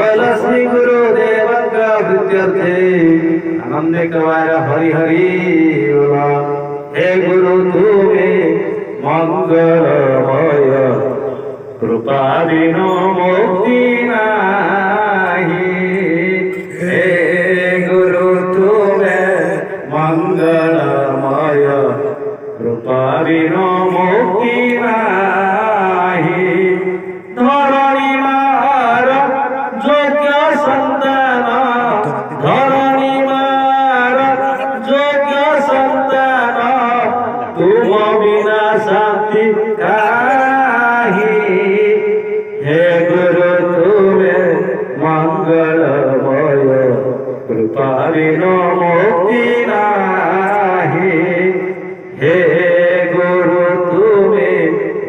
बोल श्री गुरुदेव का प्रीत्यर्थे आनंद कवार हरि हरि बोला। हे गुरु तुम्हें मंगलमय कृपा बिनु मुक्ति नाही। हे गुरु तुम्हें मंगलमय कृपा बिनु मुक्ति नाही। धरणी मार योग्य संतान धरणी मार योग्य संतान तुम बिना शांति काहि। हे गुरु तुम्हें मंगलमय कृपा बिनु मुक्ति नाही। हे गुरु तुम्हें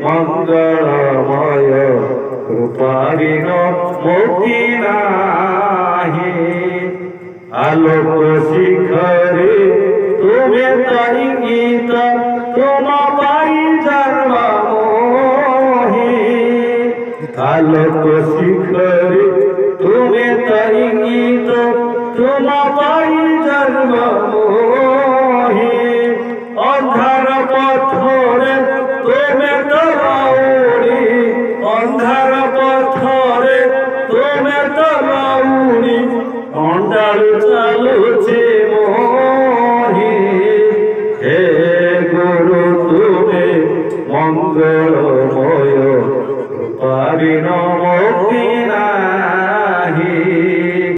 मंगलमय कृपा बिनु मुक्ति नाही। आलोक शिखरे तुम्हें तरिंगित तुम पाई जन्म मोहि। आलोक शिखरे